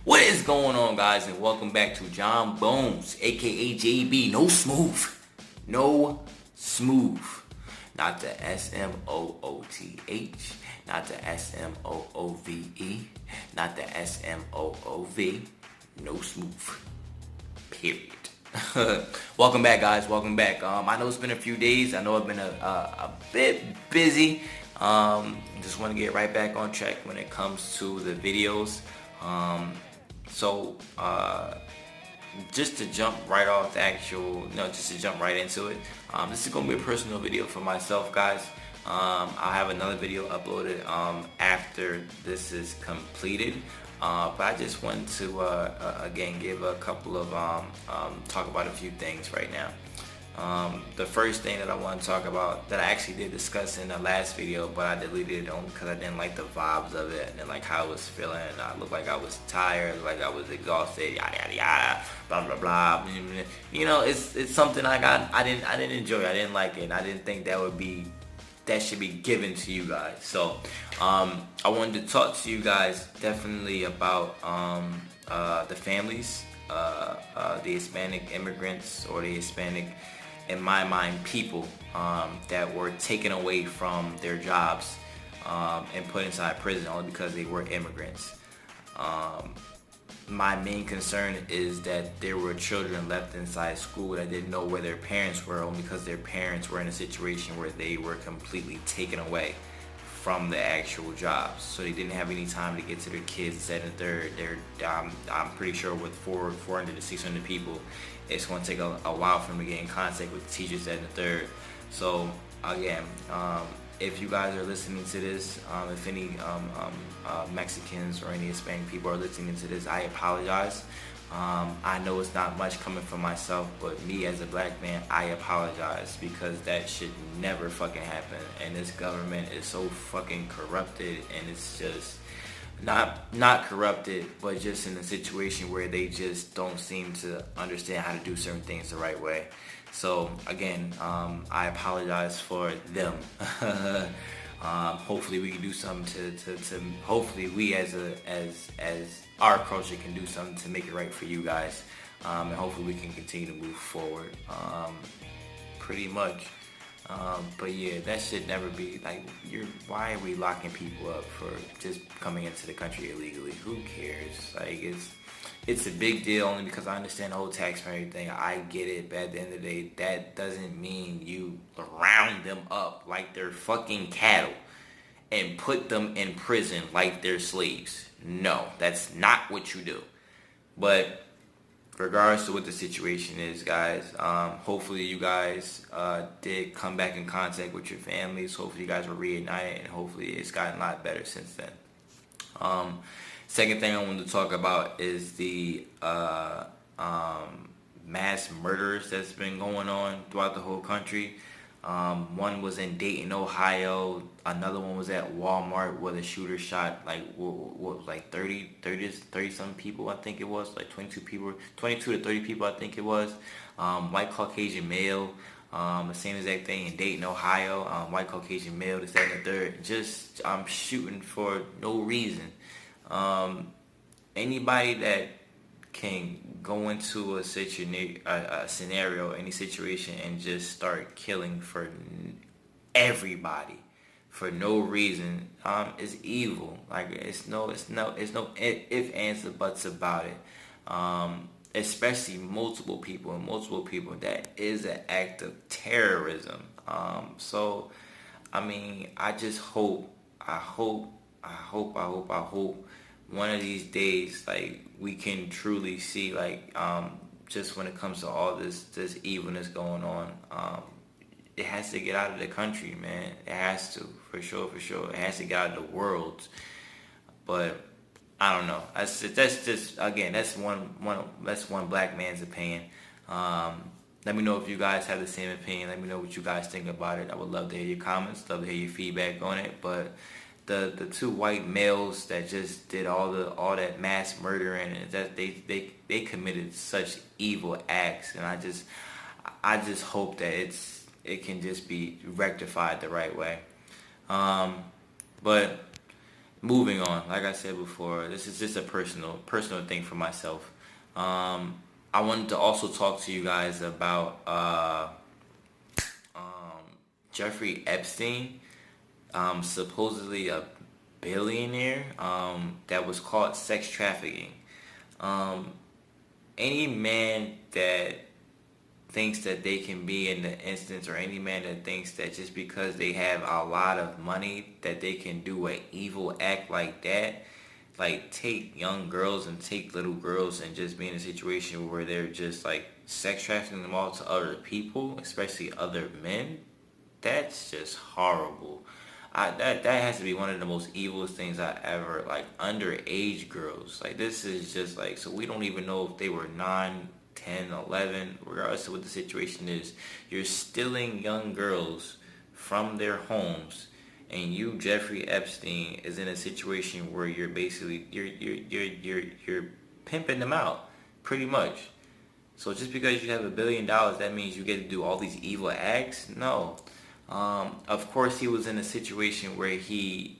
What is going on, guys, and welcome back to John Bones, aka JB. No smooth. No smooth. Not the SMOOTH, not the SMOOVE, not the SMOOV. No smooth. Period. Welcome back, guys. Welcome back. I know it's been a few days. I know I've been a bit busy. Just want to get right back on track when it comes to the videos. So just to jump right off the just to jump right into it. This is gonna be a personal video for myself, guys. I'll have another video uploaded after this is completed. But I just want to again give a couple of talk about a few things right now. The first thing that I want to talk about, that I actually did discuss in the last video, but I deleted it only because I didn't like the vibes of it and like how I was feeling. I looked like I was tired, like I was exhausted, yada yada yada, blah blah blah. You know, it's something I didn't enjoy. I didn't like it. And I didn't think that should be given to you guys. So I wanted to talk to you guys definitely about the families, the Hispanic immigrants, or the Hispanic, in my mind, people that were taken away from their jobs and put inside prison only because they were immigrants. My main concern is that there were children left inside school that didn't know where their parents were, only because their parents were in a situation where they were completely taken away from the actual jobs. So they didn't have any time to get to their kids. That I'm pretty sure with 400 to 600 people, it's going to take a while for them to get in contact with the teachers at the third. So again, if you guys are listening to this, if any Mexicans or any Hispanic people are listening to this, I apologize. I know it's not much coming from myself, but me as a black man, I apologize, because that should never fucking happen. And this government is so fucking corrupted, and it's just not corrupted, but just in a situation where they just don't seem to understand how to do certain things the right way. So again, I apologize for them. Hopefully we can do something to hopefully we as our culture can do something to make it right for you guys, and hopefully we can continue to move forward, pretty much. But yeah, that should never be like, why are we locking people up for just coming into the country illegally? Who cares? Like, it's a big deal, only because I understand the whole taxpayer thing. I get it, but at the end of the day, that doesn't mean you round them up like they're fucking cattle and put them in prison like they're slaves. No, that's not what you do. But regardless of what the situation is, guys, hopefully you guys did come back in contact with your families. Hopefully you guys were reunited, and hopefully it's gotten a lot better since then. Second thing I wanted to talk about is the mass murders that's been going on throughout the whole country. One was in Dayton, Ohio. Another one was at Walmart, where the shooter shot like 30 some people, I think it was, like 22 to 30 people, I think it was. White Caucasian male. The same exact thing in Dayton, Ohio. White Caucasian male, this, that, and the third. Just shooting for no reason. Anybody that can go into a scenario, any situation, and just start killing for everybody for no reason, is evil. Like, it's no ifs, ands, or buts about it. Especially multiple people, that is an act of terrorism. So I mean, I just hope one of these days, like, we can truly see, like, just when it comes to all this evilness going on, it has to get out of the country, man. It has to, for sure. It has to get out of the world. But I don't know. That's just again, that's one black man's opinion. Let me know if you guys have the same opinion. Let me know what you guys think about it. I would love to hear your comments, love to hear your feedback on it. But the two white males that just did all that mass murdering, and that they committed such evil acts, and I just hope that it can just be rectified the right way. But moving on. Like I said before, this is just a personal thing for myself. I wanted to also talk to you guys about Jeffrey Epstein, supposedly a billionaire that was caught sex trafficking. Um, any man that thinks that they can be in the instance, or any man that thinks that just because they have a lot of money that they can do an evil act like that, like take young girls and take little girls and just be in a situation where they're just like sex trafficking them all to other people, especially other men, that's just horrible. That has to be one of the most evilest things I ever, like underage girls. Like this is just like, so we don't even know if they were 9, 10, 11, regardless of what the situation is. You're stealing young girls from their homes, and you, Jeffrey Epstein, is in a situation where you're basically you're pimping them out, pretty much. So just because you have $1 billion, that means you get to do all these evil acts? No. Of course, he was in a situation where he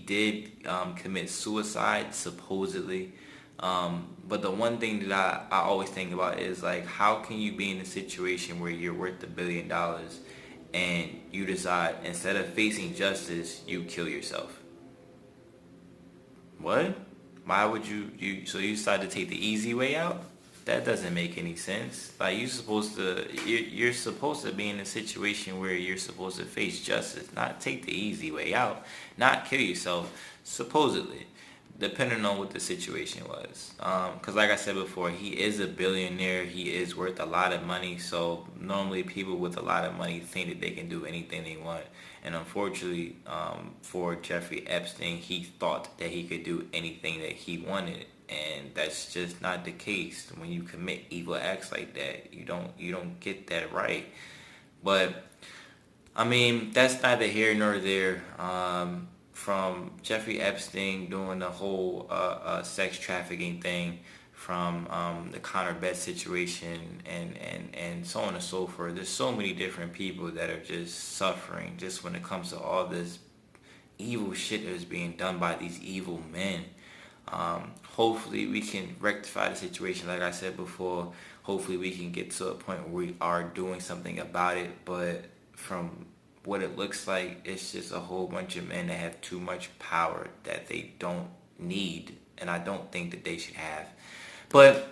did commit suicide, supposedly. But the one thing that I always think about is like, how can you be in a situation where you're worth $1 billion and you decide instead of facing justice, you kill yourself? What? Why would so you decide to take the easy way out? That doesn't make any sense. Like you're supposed to be in a situation where you're supposed to face justice, not take the easy way out, not kill yourself, supposedly, depending on what the situation was. Because like I said before, he is a billionaire. He is worth a lot of money. So normally people with a lot of money think that they can do anything they want. And unfortunately, for Jeffrey Epstein, he thought that he could do anything that he wanted. And that's just not the case. When you commit evil acts like that, you don't get that right. But I mean, that's neither here nor there. From Jeffrey Epstein doing the whole sex trafficking thing, from the Connor Betts situation, and so on and so forth. There's so many different people that are just suffering just when it comes to all this evil shit that is being done by these evil men. Hopefully we can rectify the situation. Like I said before, hopefully we can get to a point where we are doing something about it. But from what it looks like, it's just a whole bunch of men that have too much power that they don't need, and I don't think that they should have. But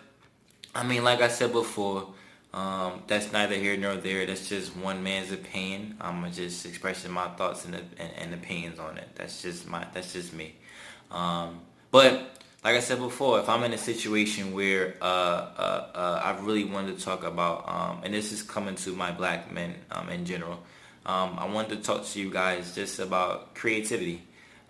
I mean, like I said before, that's neither here nor there. That's just one man's opinion. I'm just expressing my thoughts and opinions on it. That's just me. But like I said before, if I'm in a situation where I really wanted to talk about, and this is coming to my black men in general, I wanted to talk to you guys just about creativity,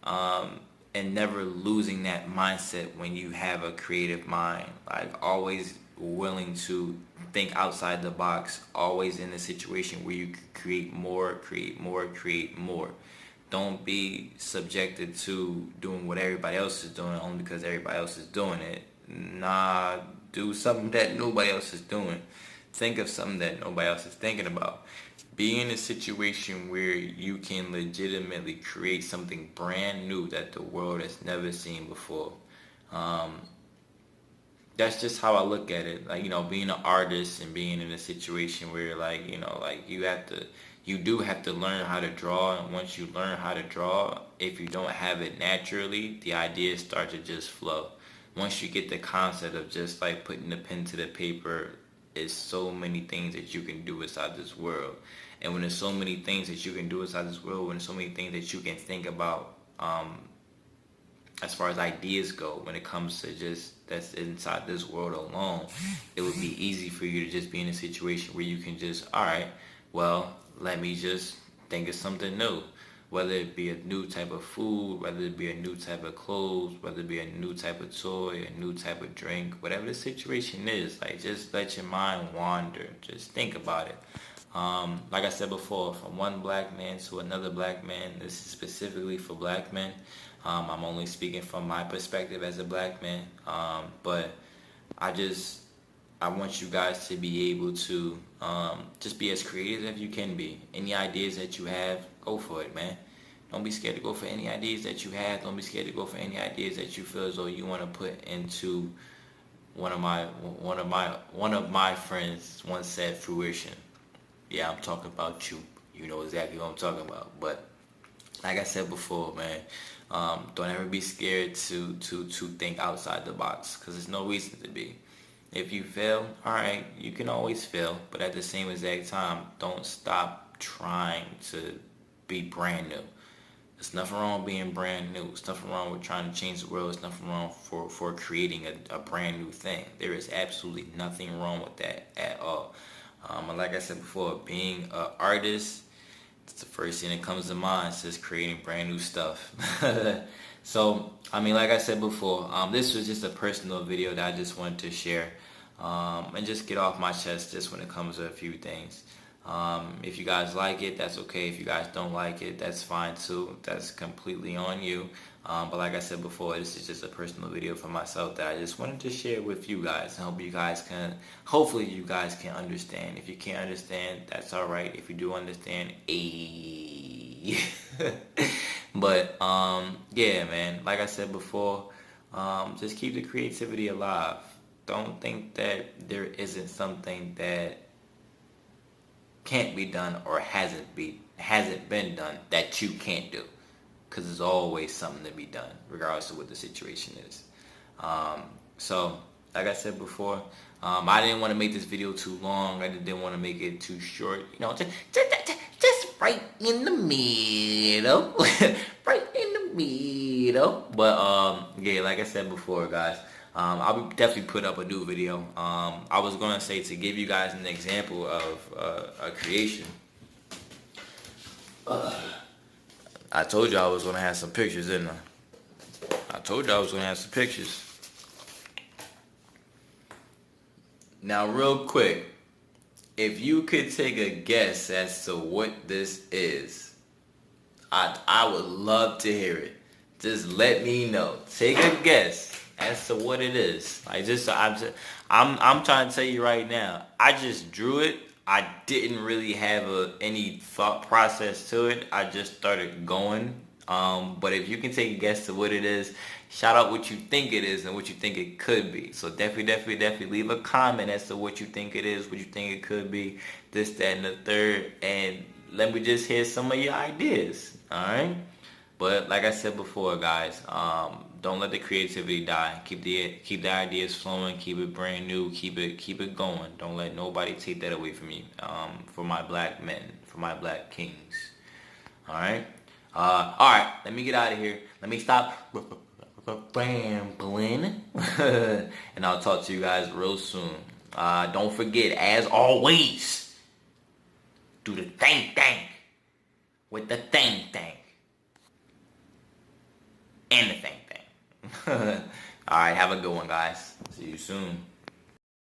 and never losing that mindset when you have a creative mind. Like always willing to think outside the box, always in a situation where you can create more, create more, create more. Don't be subjected to doing what everybody else is doing only because everybody else is doing it. Nah, do something that nobody else is doing. Think of something that nobody else is thinking about. Be in a situation where you can legitimately create something brand new that the world has never seen before. That's just how I look at it. Like, being an artist and being in a situation where like, like you do have to learn how to draw. And once you learn how to draw, if you don't have it naturally, the ideas start to just flow. Once you get the concept of just like putting the pen to the paper, it's so many things that you can do inside this world. And when there's so many things that you can do inside this world, when there's so many things that you can think about, as far as ideas go, when it comes to just that's inside this world alone, it would be easy for you to just be in a situation where you can just, all right, well, let me just think of something new. Whether it be a new type of food, whether it be a new type of clothes, whether it be a new type of toy, a new type of drink, whatever the situation is, like just let your mind wander. Just think about it. Like I said before, from one black man to another black man, this is specifically for black men. I'm only speaking from my perspective as a black man, but I want you guys to be able to just be as creative as you can be. Any ideas that you have, go for it, man. Don't be scared to go for any ideas that you have. Don't be scared to go for any ideas that you feel as though you want to put into one of my friends once said fruition. Yeah, I'm talking about you. You know exactly what I'm talking about. But like I said before, man, don't ever be scared to think outside the box, because there's no reason to be. If you fail, all right, you can always fail, but at the same exact time, don't stop trying to be brand new. There's nothing wrong with being brand new. There's nothing wrong with trying to change the world. There's nothing wrong for creating a brand new thing. There is absolutely nothing wrong with that at all. And like I said before, being an artist, it's the first thing that comes to mind. It's just creating brand new stuff. So, I mean, like I said before, this was just a personal video that I just wanted to share and just get off my chest just when it comes to a few things. If you guys like it, that's okay. If you guys don't like it, that's fine too. That's completely on you. But like I said before, this is just a personal video for myself that I just wanted to share with you guys. I hope you guys can, hopefully you guys can understand. If you can't understand, that's all right. If you do understand, But, yeah, man, like I said before, just keep the creativity alive. Don't think that there isn't something that can't be done or hasn't been done that you can't do, because there's always something to be done regardless of what the situation is. So like I said before, I didn't want to make this video too long. I didn't want to make it too short, you know, just right in the middle. Right in the middle. But yeah, like I said before, guys, I'll definitely put up a new video. I was going to say, to give you guys an example of a creation. I told you I was going to have some pictures, didn't I? I told you I was going to have some pictures. Now, real quick, if you could take a guess as to what this is, I would love to hear it. Just let me know. Take a guess as to what it is. I'm trying to tell you right now, I just drew it. I didn't really have any thought process to it. I just started going. But if you can take a guess to what it is, shout out what you think it is and what you think it could be. So definitely leave a comment as to what you think it is, what you think it could be, this, that, and the third, and let me just hear some of your ideas. All right. But like I said before, guys, don't let the creativity die. Keep the ideas flowing. Keep it brand new. Keep it going. Don't let nobody take that away from you. For my black men, for my black kings. All right. All right. Let me get out of here. Let me stop rambling, and I'll talk to you guys real soon. Don't forget, as always, do the thing with the thing. And the thing. All right, have a good one, guys. See you soon.